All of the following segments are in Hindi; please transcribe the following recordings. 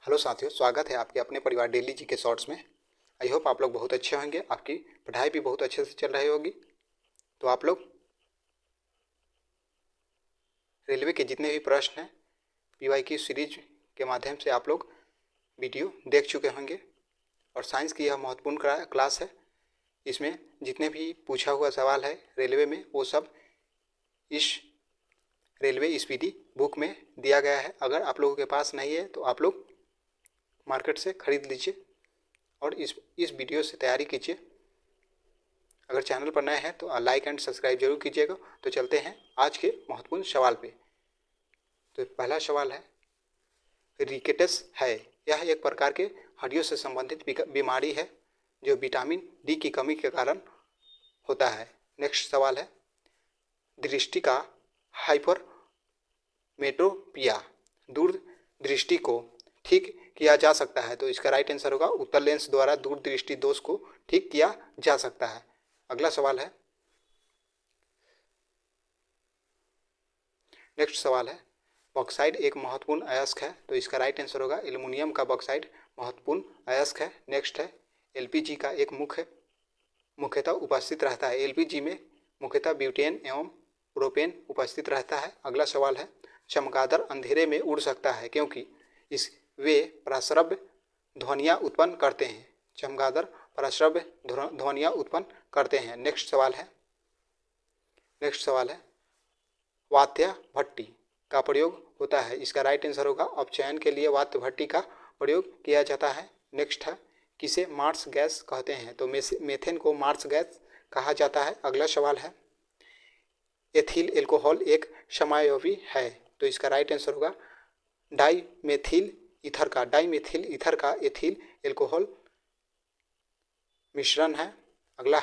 हेलो साथियों, स्वागत है आपके अपने परिवार डेली जी के शॉर्ट्स में। आई होप आप लोग बहुत अच्छे होंगे, आपकी पढ़ाई भी बहुत अच्छे से चल रही होगी। तो आप लोग रेलवे के जितने भी प्रश्न हैं पीवाई की सीरीज के माध्यम से आप लोग वीडियो देख चुके होंगे। और साइंस की यह महत्वपूर्ण क्लास है। इसमें जितने भी पूछा हुआ सवाल है रेलवे में वो सब इस रेलवे स्पीडी बुक में दिया गया है। अगर आप लोगों के पास नहीं है तो आप लोग मार्केट से खरीद लीजिए और इस वीडियो से तैयारी कीजिए। अगर चैनल पर नए हैं तो लाइक एंड सब्सक्राइब जरूर कीजिएगा। तो चलते हैं आज के महत्वपूर्ण सवाल पे। तो पहला सवाल है, रिकेटस है, यह एक प्रकार के हड्डियों से संबंधित बीमारी है जो विटामिन डी की कमी के कारण होता है। नेक्स्ट सवाल है, दृष्टि का हाइपरमेट्रोपिया दूर दृष्टि को ठीक किया जा सकता है। तो इसका राइट आंसर होगा उत्तल लेंस द्वारा दूर दृष्टि दोष को ठीक किया जा सकता है। अगला सवाल है, नेक्स्ट सवाल है, बॉक्साइड एक महत्वपूर्ण अयस्क है। तो इसका राइट आंसर होगा एल्युमिनियम का बॉक्साइड महत्वपूर्ण अयस्क है। नेक्स्ट है, एलपीजी का एक मुख्यतः उपस्थित रहता है। एलपीजी में मुख्यतः ब्यूटेन एवं प्रोपेन उपस्थित रहता है। अगला सवाल है, चमगादड़ अंधेरे में उड़ सकता है क्योंकि वे पराश्रव्य ध्वनियाँ उत्पन्न करते हैं। चमगादड़ पराश्रव्य ध्वनियाँ उत्पन्न करते हैं। नेक्स्ट सवाल है, वात्य भट्टी का प्रयोग होता है। इसका राइट आंसर होगा अपचयन के लिए वात्य भट्टी का प्रयोग किया जाता है। नेक्स्ट है, किसे मार्स गैस कहते हैं। तो मेथेन को मार्स गैस कहा जाता है। अगला सवाल है, एथिल एल्कोहल एक समायोगी है। तो इसका राइट आंसर होगा डाईमेथिल ईथर का एथिल एल्कोहल मिश्रण है। अगला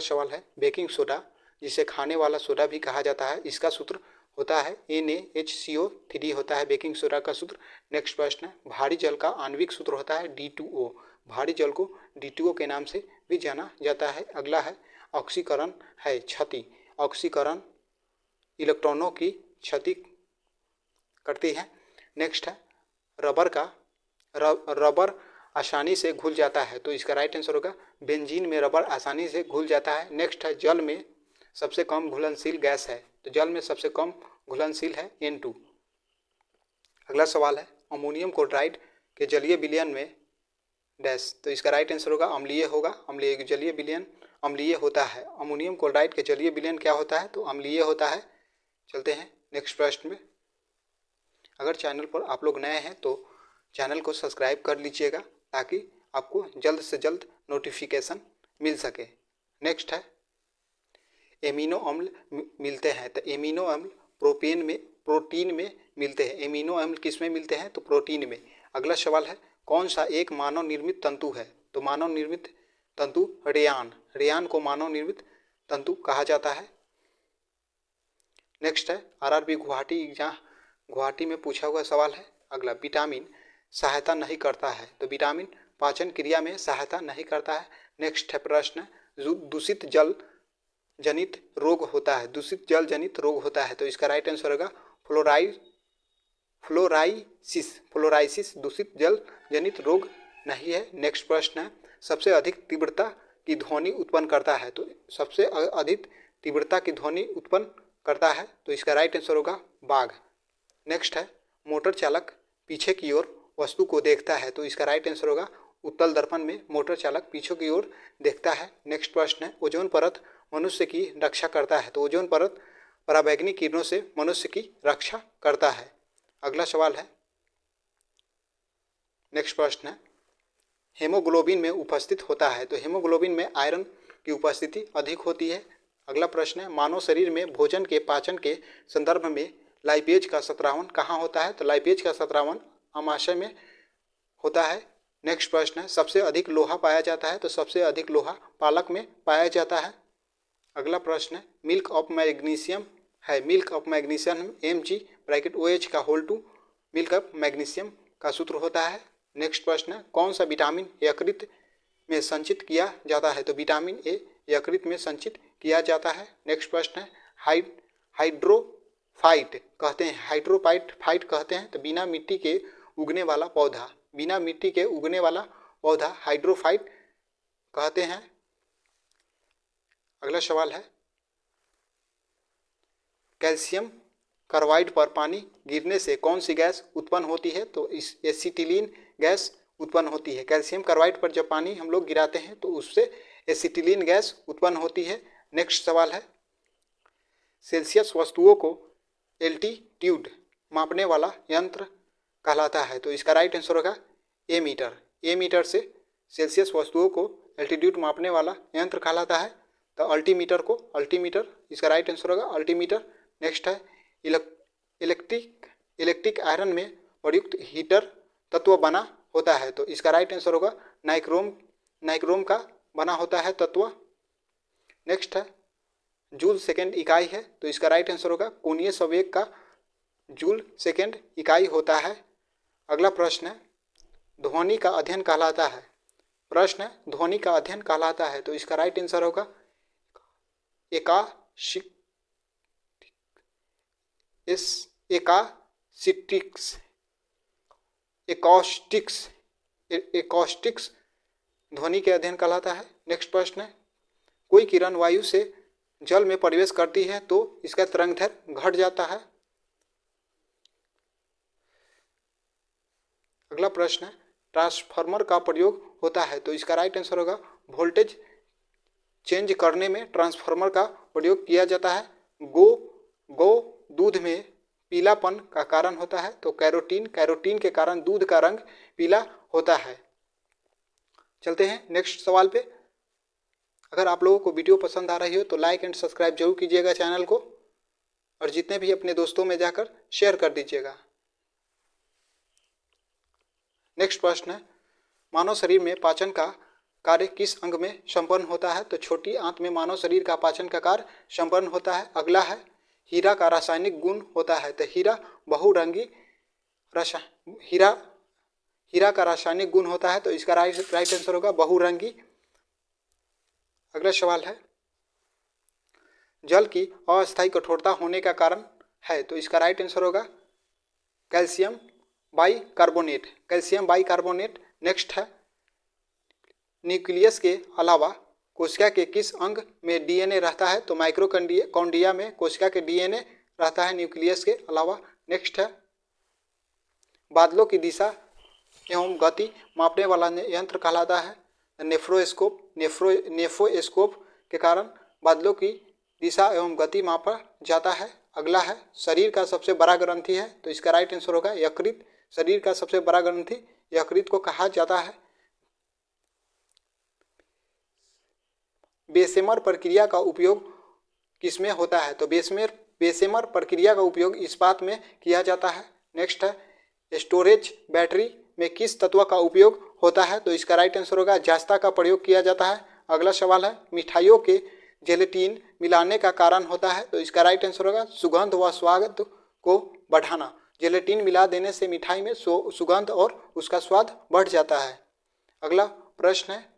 सवाल है, बेकिंग सोडा जिसे खाने वाला सोडा भी कहा जाता है, इसका सूत्र होता है NaHCO3 होता है बेकिंग सोडा का सूत्र। नेक्स्ट प्रश्न है, भारी जल का आणविक सूत्र होता है D2O। भारी जल को D2O के नाम से भी जाना जाता है। अगला है, ऑक्सीकरण है क्षति। ऑक्सीकरण इलेक्ट्रॉनों की क्षति करती है। नेक्स्ट है, रबर आसानी से घुल जाता है। तो इसका राइट आंसर होगा बेंजीन में रबर आसानी से घुल जाता है। नेक्स्ट है, जल में सबसे कम घुलनशील गैस है। तो जल में सबसे कम घुलनशील है N2। अगला सवाल है, अमोनियम क्लोराइड के जलीय विलयन में डैश। तो इसका राइट आंसर होगा अम्लीय होगा। अम्लीय जलीय विलयन अम्लीय होता है। अमोनियम क्लोराइड के जलीय विलयन क्या होता है? तो अम्लीय होता है। चलते हैं नेक्स्ट प्रश्न में। अगर चैनल पर आप लोग नए हैं तो चैनल को सब्सक्राइब कर लीजिएगा ताकि आपको जल्द से जल्द नोटिफिकेशन मिल सके। नेक्स्ट है, एमिनो अम्ल मिलते हैं। तो एमिनो अम्ल प्रोटीन में मिलते हैं। एमिनो अम्ल किस में मिलते हैं? तो प्रोटीन में। अगला सवाल है, कौन सा एक मानव निर्मित तंतु है? तो मानव निर्मित तंतु रेयान को मानव निर्मित तंतु कहा जाता है। नेक्स्ट है, आरआरबी गुवाहाटी में पूछा हुआ सवाल है। अगला, विटामिन सहायता नहीं करता है। तो विटामिन पाचन क्रिया में सहायता नहीं करता है। नेक्स्ट है प्रश्न, दूषित जल जनित रोग होता है। दूषित जल जनित रोग होता है। तो इसका राइट आंसर होगा फ्लोराइसिस दूषित जल जनित रोग नहीं है। नेक्स्ट प्रश्न है, सबसे अधिक तीव्रता की ध्वनि उत्पन्न करता है। तो सबसे अधिक तीव्रता की ध्वनि उत्पन्न करता है। तो इसका राइट आंसर होगा बाघ। नेक्स्ट है, मोटर चालक पीछे की ओर वस्तु को देखता है। तो इसका राइट आंसर होगा उत्तल दर्पण में मोटर चालक पीछे की ओर देखता है। नेक्स्ट प्रश्न है, ओजोन परत मनुष्य की रक्षा करता है। तो ओजोन परत पराबैंगनी किरणों से मनुष्य की रक्षा करता है। अगला सवाल है, नेक्स्ट प्रश्न है, हेमोग्लोबिन में उपस्थित होता है। तो हेमोग्लोबिन में आयरन की उपस्थिति अधिक होती है। अगला प्रश्न है, मानव शरीर में भोजन के पाचन के संदर्भ में लाइपेज का सत्रावन कहाँ होता है? तो लाइपेज का सत्रावन आमाशय में होता है। नेक्स्ट प्रश्न है, सबसे अधिक लोहा पाया जाता है। तो सबसे अधिक लोहा पालक में पाया जाता है। अगला प्रश्न है, मिल्क ऑफ मैग्नीशियम है। Milk of magnesium Mg(OH) milk of magnesium का सूत्र होता है। नेक्स्ट प्रश्न है, कौन सा विटामिन यकृत में संचित किया जाता है? तो विटामिन ए यकृत में संचित किया जाता है। नेक्स्ट प्रश्न है, फाइट कहते हैं, हाइड्रोफाइट फाइट कहते हैं। तो बिना मिट्टी के उगने वाला पौधा, बिना मिट्टी के उगने वाला पौधा हाइड्रोफाइट कहते हैं। अगला सवाल है, कैल्शियम कार्बाइड पर पानी गिरने से कौन सी गैस उत्पन्न होती है? तो इस एसिटिलीन गैस उत्पन्न होती है। कैल्शियम कार्बाइड पर जब पानी हम लोग गिराते हैं तो उससे एसिटिलीन गैस उत्पन्न होती है। नेक्स्ट सवाल है, सेल्सियस वस्तुओं को एल्टीट्यूड मापने वाला यंत्र कहलाता है। तो इसका राइट आंसर होगा एमीटर। एमीटर से सेल्सियस वस्तुओं को एल्टीट्यूड मापने वाला यंत्र कहलाता है। तो अल्टीमीटर इसका राइट आंसर होगा अल्टीमीटर। नेक्स्ट है, इलेक्ट्रिक आयरन में प्रयुक्त हीटर तत्व बना होता है। तो इसका राइट आंसर होगा नाइक्रोम का बना होता है तत्व। नेक्स्ट है, जूल सेकेंड इकाई है। तो इसका राइट आंसर होगा कोणीय संवेग का जूल सेकेंड इकाई होता है। अगला प्रश्न है, ध्वनि का अध्ययन कहलाता है। प्रश्न है, ध्वनि का अध्ययन कहलाता है। तो इसका राइट आंसर होगा एकॉस्टिक्स ध्वनि के अध्ययन कहलाता है। नेक्स्ट प्रश्न है, कोई किरण वायु से जल में प्रवेश करती है तो इसका तरंगदैर्घ्य घट जाता है। अगला प्रश्न है, ट्रांसफार्मर का प्रयोग होता है। तो इसका राइट आंसर होगा वोल्टेज चेंज करने में ट्रांसफार्मर का प्रयोग किया जाता है। गो दूध में पीलापन का कारण होता है। तो कैरोटीन के कारण दूध का रंग पीला होता है। चलते हैं नेक्स्ट सवाल पे। अगर आप लोगों को वीडियो पसंद आ रही हो तो लाइक एंड सब्सक्राइब जरूर कीजिएगा चैनल को, और जितने भी अपने दोस्तों में जाकर शेयर कर दीजिएगा। नेक्स्ट प्रश्न है, मानव शरीर में पाचन का कार्य किस अंग में संपन्न होता है? तो छोटी आंत में मानव शरीर का पाचन का कार्य संपन्न होता है। अगला है, हीरा का रासायनिक गुण होता है। तो हीरा का रासायनिक गुण होता है। तो इसका राइट आंसर होगा बहुरंगी। अगला सवाल है, जल की अस्थायी कठोरता होने का कारण है। तो इसका राइट आंसर होगा कैल्शियम बाइकार्बोनेट। नेक्स्ट है, न्यूक्लियस के अलावा कोशिका के किस अंग में डीएनए रहता है? तो माइटोकॉन्ड्रिया में कोशिका के डीएनए रहता है न्यूक्लियस के अलावा। नेक्स्ट है, बादलों की दिशा एवं गति मापने वाला यंत्र कहलाता है नेफ्रोस्कोप के कारण बादलों की दिशा एवं गति मापा जाता है। अगला है, शरीर का सबसे बड़ा ग्रंथि है। तो इसका राइट आंसर होगा यकृत। शरीर का सबसे बड़ा ग्रंथि यकृत को कहा जाता है। बेसेमर प्रक्रिया का उपयोग किसमें होता है? तो बेसेमर प्रक्रिया का उपयोग इस्पात में किया जाता है। नेक्स्ट है, स्टोरेज बैटरी में किस तत्व का उपयोग होता है? तो इसका राइट आंसर होगा जास्ता का प्रयोग किया जाता है। अगला सवाल है, मिठाइयों के जेलेटिन मिलाने का कारण होता है। तो इसका राइट आंसर होगा सुगंध व स्वाद को बढ़ाना। जेलेटिन मिला देने से मिठाई में सुगंध और उसका स्वाद बढ़ जाता है। अगला प्रश्न है,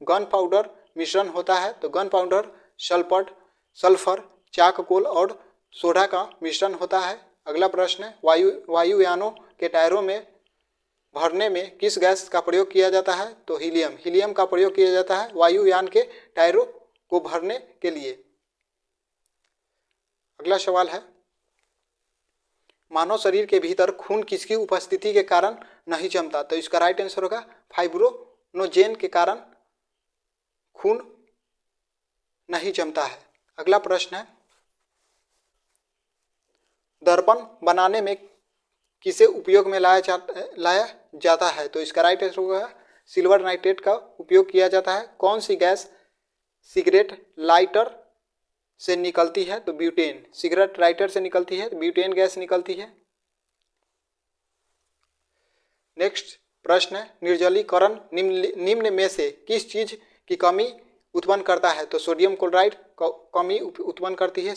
गन पाउडर मिश्रण होता है। तो गन पाउडर सल्फर, चाककोल और सोडा का मिश्रण होता है। अगला प्रश्न है, वायुयानों के टायरों में भरने में किस गैस का प्रयोग किया जाता है? तो हीलियम का प्रयोग किया जाता है वायुयान के टायरों को भरने के लिए। अगला सवाल है, मानव शरीर के भीतर खून किसकी उपस्थिति के कारण नहीं जमता? तो इसका राइट आंसर होगा फाइब्रोनोजेन के कारण खून नहीं जमता है। अगला प्रश्न है, दर्पण बनाने में किसे उपयोग में लाया जाता है? तो इसका राइट आंसर होगा सिल्वर नाइट्रेट का उपयोग किया जाता है। कौन सी गैस सिगरेट लाइटर से निकलती है? तो ब्यूटेन। सिगरेट लाइटर से निकलती है तो ब्यूटेन गैस निकलती है। नेक्स्ट प्रश्न है, निर्जलीकरण निम्न में से किस चीज की कमी उत्पन्न करता है? तो सोडियम क्लोराइड कमी उत्पन्न करती है।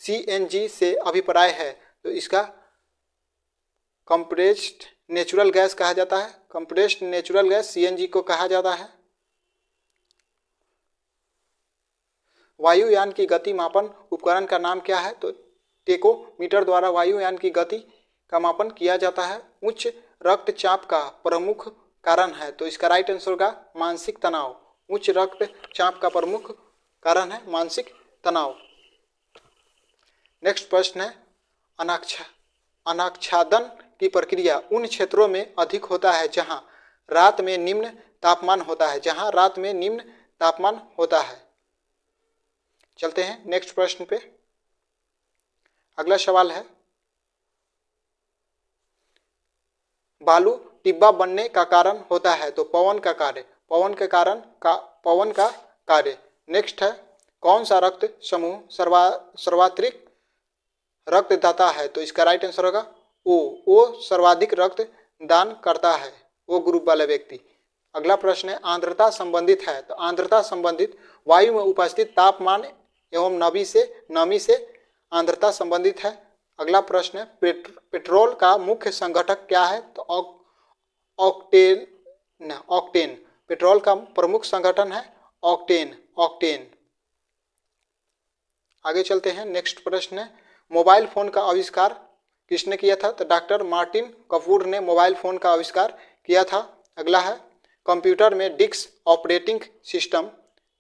सीएनजी से अभिप्राय है। तो इसका कंप्रेस्ड नेचुरल गैस कहा जाता है। कंप्रेस्ड नेचुरल गैस सीएनजी को कहा जाता है। वायुयान की गति मापन उपकरण का नाम क्या है? तो टेकोमीटर द्वारा वायुयान की गति का मापन किया जाता है। उच्च रक्तचाप का प्रमुख कारण है, तो इसका राइट आंसर होगा मानसिक तनाव। उच्च रक्तचाप का प्रमुख कारण है मानसिक तनाव। नेक्स्ट प्रश्न है, अनाच्छादन की प्रक्रिया उन क्षेत्रों में अधिक होता है जहां रात में निम्न तापमान होता है, जहां रात में निम्न तापमान होता है। चलते हैं नेक्स्ट प्रश्न पे। अगला सवाल है, बालू टिब्बा बनने का कारण होता है, तो पवन का कार्य। पवन का कार्य। नेक्स्ट है, कौन सा रक्त समूह सर्वाधिक रक्तदाता है? तो इसका राइट आंसर होगा ओ सर्वाधिक रक्त दान करता है, वो ग्रुप वाला व्यक्ति। अगला प्रश्न है, आर्द्रता संबंधित है, तो आर्द्रता संबंधित वायु में उपस्थित तापमान एवं नमी से आर्द्रता संबंधित है। अगला प्रश्न है, पेट्रोल का मुख्य संघटक क्या है? तो ऑक्टेन। पेट्रोल का प्रमुख संगठन है ऑक्टेन। आगे चलते हैं। नेक्स्ट प्रश्न है, मोबाइल फोन का आविष्कार किसने किया था? तो डॉक्टर मार्टिन कपूर ने मोबाइल फोन का आविष्कार किया था। अगला है, कंप्यूटर में डिस्क ऑपरेटिंग सिस्टम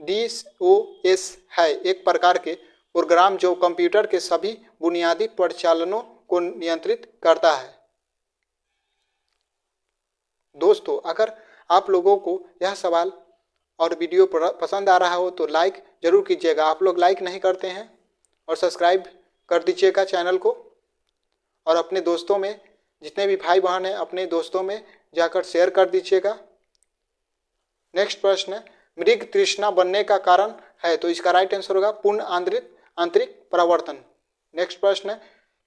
DOS है एक प्रकार के प्रोग्राम जो कंप्यूटर के सभी बुनियादी परिचालनों को नियंत्रित करता है। दोस्तों, अगर आप लोगों को यह सवाल और वीडियो पसंद आ रहा हो तो लाइक जरूर कीजिएगा। आप लोग लाइक नहीं करते हैं, और सब्सक्राइब कर दीजिएगा चैनल को, और अपने दोस्तों में जितने भी भाई बहन हैं अपने दोस्तों में जाकर शेयर कर दीजिएगा। नेक्स्ट प्रश्न है, मृग तृष्णा बनने का कारण है, तो इसका राइट आंसर होगा पूर्ण आंतरिक परावर्तन। नेक्स्ट प्रश्न है,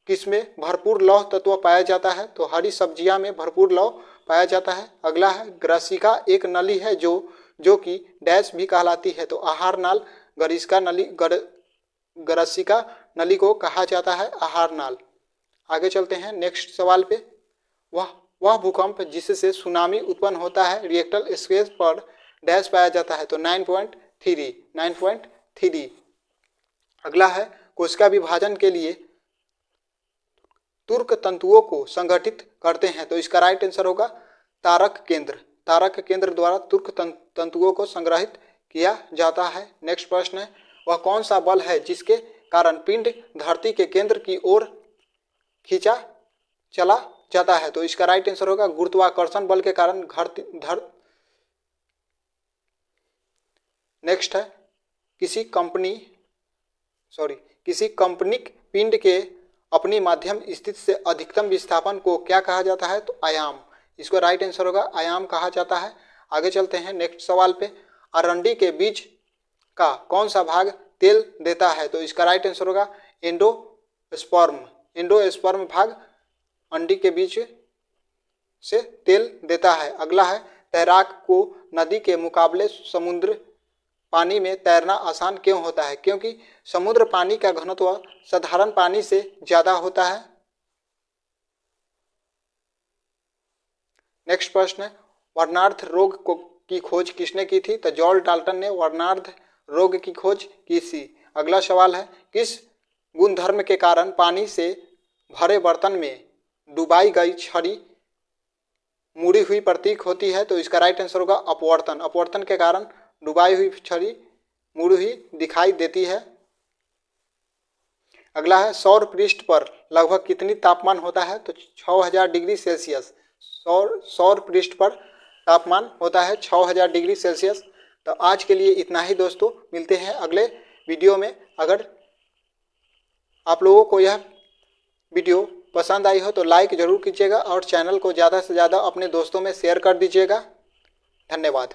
किसमें भरपूर लौह तत्व पाया जाता है? तो हरी सब्जियां में भरपूर लौह पाया जाता है। अगला है, ग्रसिका एक नली है जो कि डैश भी कहलाती है, तो आहार नाल। ग्रसिका नली को कहा जाता है आहार नाल। आगे चलते हैं नेक्स्ट सवाल पे। वह भूकंप जिससे सुनामी उत्पन्न होता है रिएक्टर स्केल पर डैश पाया जाता है, तो 9.3। अगला है, कोशिका विभाजन के लिए तुर्क तंतुओं को संगठित करते हैं, तो इसका राइट आंसर होगा तारक केंद्र द्वारा तुर्क तंतुओं को संग्रहित किया जाता है। नेक्स्ट प्रश्न है, वह कौन सा बल है जिसके कारण पिंड धरती के केंद्र की ओर खींचा चला जाता है? तो इसका राइट आंसर होगा गुरुत्वाकर्षण बल के कारण नेक्स्ट है, किसी कंपनिक पिंड के अपनी माध्यम स्थिति से अधिकतम विस्थापन को क्या कहा जाता है? तो आयाम। इसको राइट आंसर होगा आयाम कहा जाता है। आगे चलते हैं नेक्स्ट सवाल पे। अरंडी के बीज का कौन सा भाग तेल देता है? तो इसका राइट आंसर होगा एंडोस्पर्म भाग अंडी के बीज से तेल देता है। अगला है, तैराक को नदी के मुकाबले समुद्र पानी में तैरना आसान क्यों होता है? क्योंकि समुद्र पानी का घनत्व साधारण पानी से ज्यादा होता है। नेक्स्ट प्रश्न है, वर्नार्थ रोग की खोज किसने की थी? तो जॉर्ज डाल्टन ने वर्नार्थ रोग की खोज की थी। अगला सवाल है, किस गुणधर्म के कारण पानी से भरे बर्तन में डुबाई गई छड़ी मुड़ी हुई प्रतीक होती है? तो इसका राइट आंसर होगा अपवर्तन। अपवर्तन के कारण डुबाई हुई छड़ी मुड़ी हुई दिखाई देती है। अगला है, सौर पृष्ठ पर लगभग कितनी तापमान होता है? तो 6000 डिग्री सेल्सियस। सौर पृष्ठ पर तापमान होता है 6000 डिग्री सेल्सियस। तो आज के लिए इतना ही दोस्तों, मिलते हैं अगले वीडियो में। अगर आप लोगों को यह वीडियो पसंद आई हो तो लाइक जरूर कीजिएगा, और चैनल को ज़्यादा से ज़्यादा अपने दोस्तों में शेयर कर दीजिएगा। धन्यवाद।